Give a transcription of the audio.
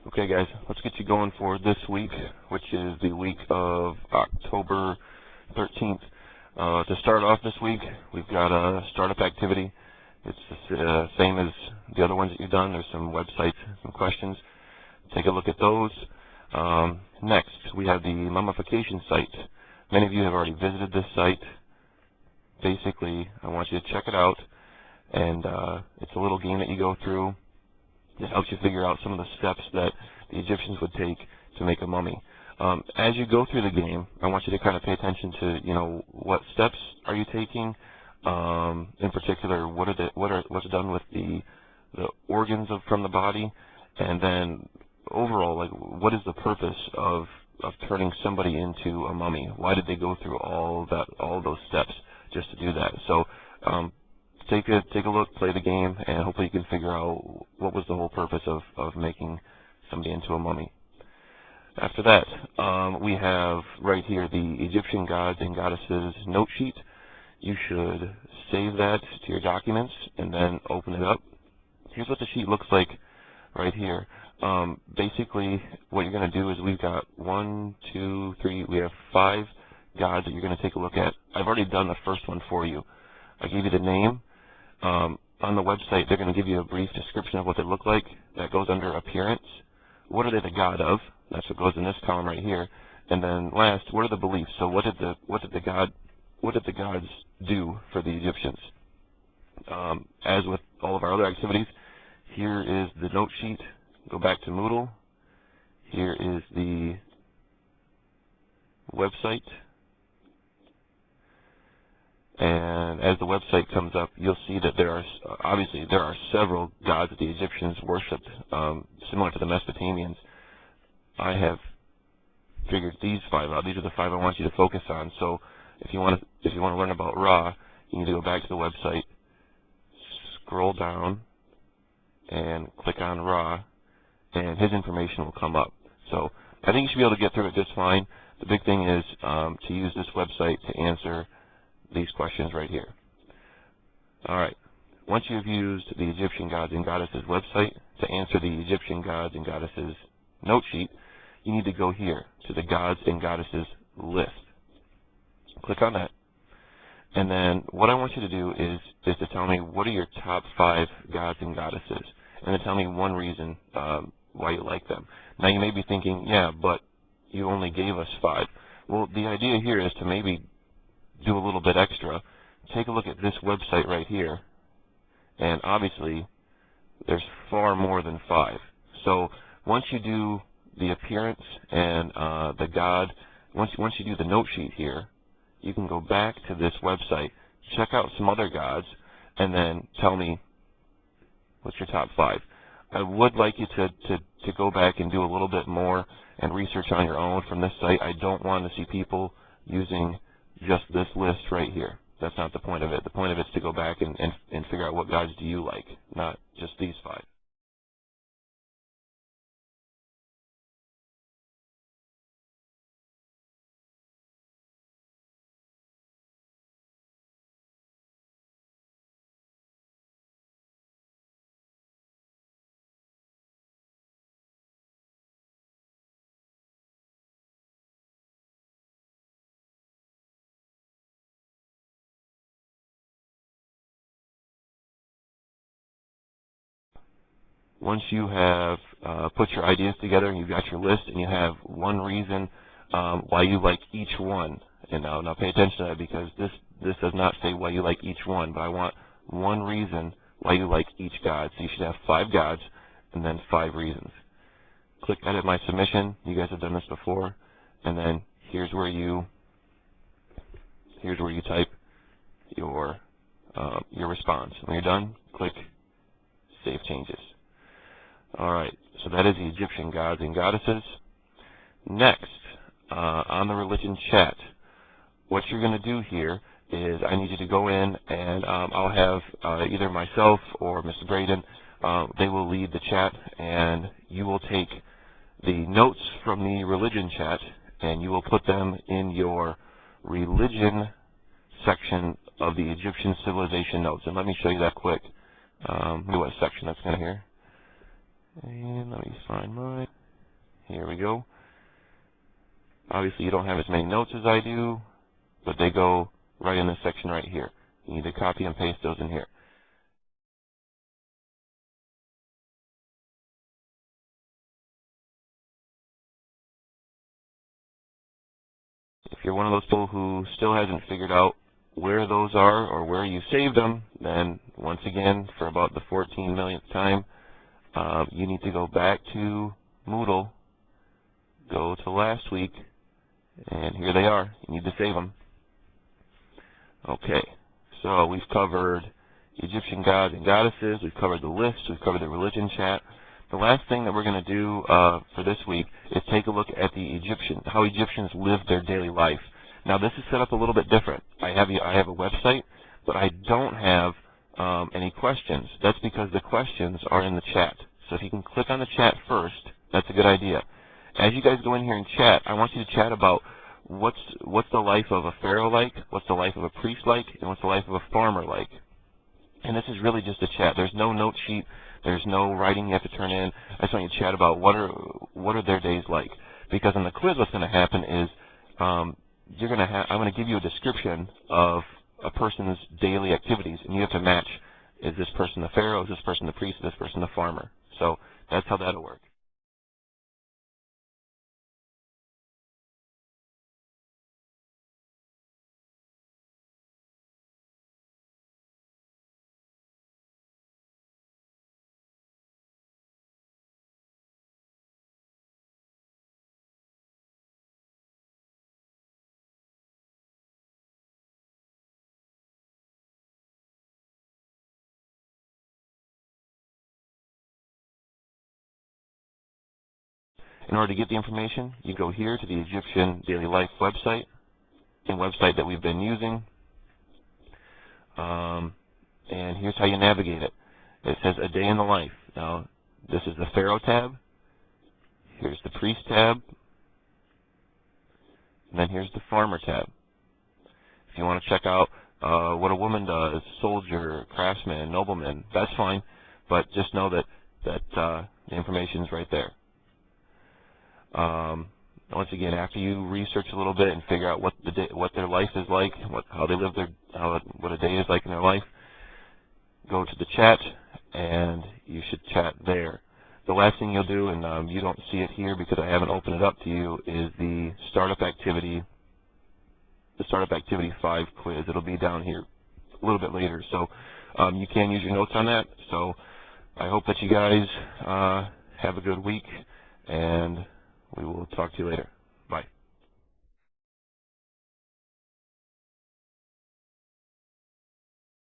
Okay guys, let's get you going for this week, which is the week of October 13th. To start off this week, we've got a startup activity. It's the same as the other ones that you've done. There's some websites, some questions. Take a look at those. Next, we have the mummification site. Many of you have already visited this site. Basically, I want you to check it out, and it's a little game that you go through. It helps you figure out some of the steps that the Egyptians would take to make a mummy. As you go through the game, I want you to kind of pay attention to, what steps are you taking. In particular, what's done with the organs from the body, and then overall, like, what is the purpose of turning somebody into a mummy? Why did they go through all those steps just to do that? So take a look, play the game, and hopefully you can figure out what was the whole purpose of making somebody into a mummy. After that, we have right here the Egyptian gods and goddesses note sheet. You should save that to your documents and then open it up. Here's what the sheet looks like right here. Basically, what you're going to do is we've got 1, 2, 3, we have 5 gods that you're going to take a look at. I've already done the first one for you. I gave you the name. On the website, they're going to give you a brief description of what they look like. That goes under appearance. What are they the god of? That's what goes in this column right here. And then last, what are the beliefs? So what did the gods do for the Egyptians? As with all of our other activities, here is the note sheet. Go back to Moodle. Here is the website. And as the website comes up, you'll see that there are several gods that the Egyptians worshipped, similar to the Mesopotamians. I have figured these 5 out. These are the 5 I want you to focus on. So if you want to learn about Ra, you need to go back to the website, scroll down, and click on Ra, and his information will come up. So I think you should be able to get through it just fine. The big thing is to use this website to answer these questions right here. Alright, once you've used the Egyptian Gods and Goddesses website to answer the Egyptian Gods and Goddesses note sheet, you need to go here to the Gods and Goddesses list. Click on that. And then what I want you to do is to tell me what are your top 5 gods and goddesses, and then tell me one reason why you like them. Now you may be thinking, yeah, but you only gave us 5. Well, the idea here is to maybe do a little bit extra. Take a look at this website right here, and obviously there's far more than 5. So once you do the appearance and the god, once you do the note sheet here, you can go back to this website, check out some other gods, and then tell me what's your top 5. I would like you to go back and do a little bit more and research on your own from this site. I don't want to see people using just this list right here. That's not the point of it. The point of it is to go back and figure out what gods do you like, not just these 5. Once you have put your ideas together and you've got your list and you have one reason why you like each one, and now pay attention to that, because this does not say why you like each one, but I want one reason why you like each god. So you should have 5 gods and then 5 reasons. Click Edit My Submission. You guys have done this before, and then here's where you type your response. When you're done, click Save Changes. Alright, so that is the Egyptian gods and goddesses. Next, on the religion chat, what you're going to do here is I need you to go in, and I'll have either myself or Mr. Braden, they will lead the chat, and you will take the notes from the religion chat and you will put them in your religion section of the Egyptian civilization notes. And let me show you that quick. What section that's going to here. And let me find mine. we go. Obviously, you don't have as many notes as I do, but they go right in this section right here. You need to copy and paste those in here. If you're one of those people who still hasn't figured out where those are or where you saved them, then once again, for about the 14 millionth time, you need to go back to Moodle, go to last week, and here they are. You need to save them. Okay, so we've covered Egyptian gods and goddesses, we've covered the list, we've covered the religion chat. The last thing that we're going to do for this week is take a look at the how Egyptians lived their daily life. Now this is set up a little bit different. I have a website, but I don't have any questions. That's because the questions are in the chat. So if you can click on the chat first, that's a good idea. As you guys go in here and chat, I want you to chat about what's the life of a pharaoh like, what's the life of a priest like, and what's the life of a farmer like. And this is really just a chat. There's no note sheet. There's no writing you have to turn in. I just want you to chat about what are their days like. Because in the quiz, what's going to happen is I'm going to give you a description of a person's daily activities, and you have to match: is this person the pharaoh, is this person the priest, is this person the farmer? So that's how that'll work. In order to get the information, you go here to the Egyptian Daily Life website, the website that we've been using, and here's how you navigate it. It says A Day in the Life. Now, this is the Pharaoh tab. Here's the Priest tab. And then here's the Farmer tab. If you want to check out what a woman does, soldier, craftsman, nobleman, that's fine. But just know that the information's right there. Once again, after you research a little bit and figure out what their life is like, how they live what a day is like in their life, go to the chat, and you should chat there. The last thing you'll do, and you don't see it here because I haven't opened it up to you, is the Startup Activity 5 quiz. It'll be down here a little bit later, so you can use your notes on that. So I hope that you guys have a good week, and we will talk to you later.